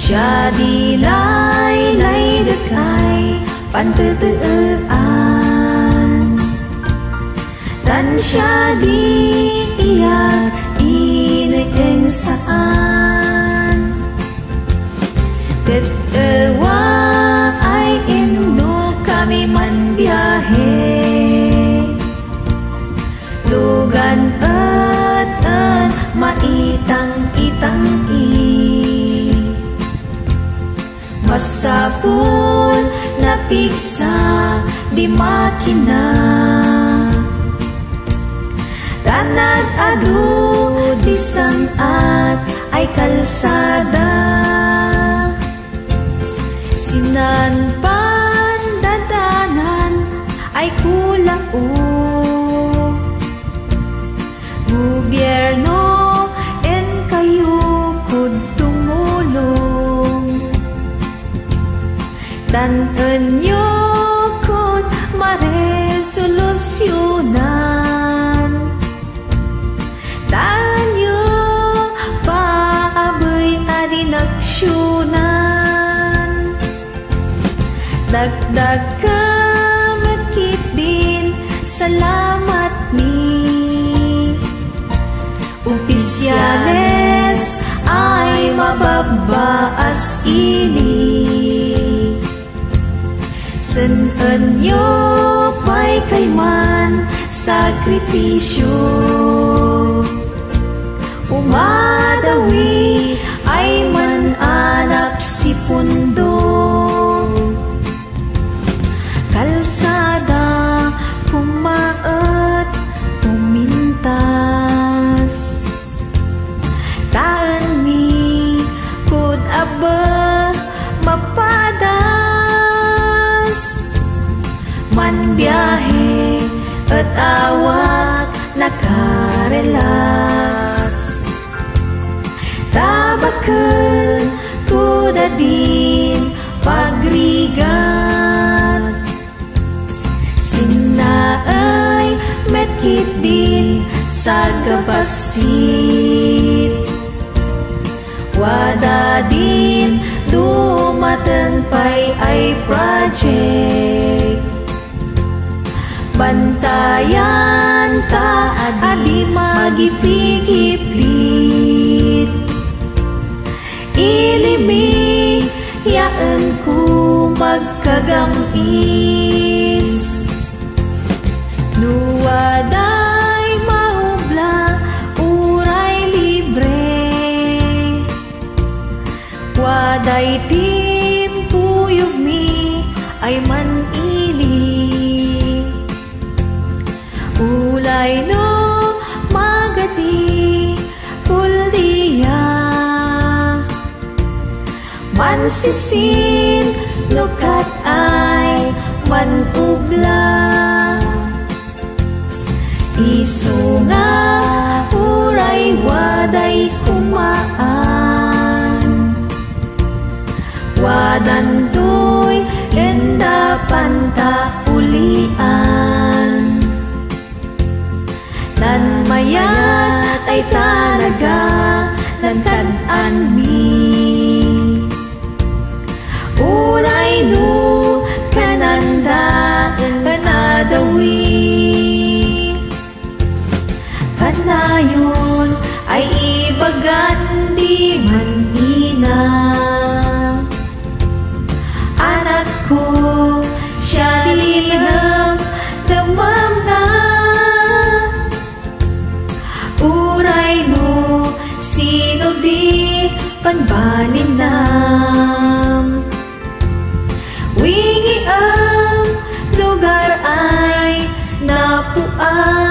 Siya dilay-lay dekay pantetean, dan siya di iyak ineng saan. Tetewa ay endo kami man biyahe, lugan atan maitang-itang masapul na piksa di makina, tanad adu di sangat ay kalsada, sinanpan dadanan ay kulao, gobyerno en kayo kud tumulong, tanten nyo kud maresolusyonan, taan nyo paabay adinaksyonan, dagdag kamakit din salamat mi, opisyales ay mababaas ini, senen nyo pa'y kayman sakripisyo, umadawi ay mananap si pundo, kalsada kumaat pumintas, taan mi kud aba mapadas, man biyahe at awak nakarelax, tabakal kuda din pagrigat, sinaay metkit din sa gabasit, wada din dumatan pa'y ay project, bantayan ta adi magipigiplit, ilimi yaan ko magkagamis, nuwaday mahubla uray libre, waday timpuyog mi ay manili, ulay no magati kuldiya, mansisin lukat ay manubla, isu nga uray waday kumaan, wadan to'y endapan ta ulian, nan mayat ay talaga nan kan-an mi, uray no kananda kanadawi, kanayon ay ibagan di manhina, anak ko siya dinam damam na, uray no sino di panbalinam, wingi ang lugar ay napuan,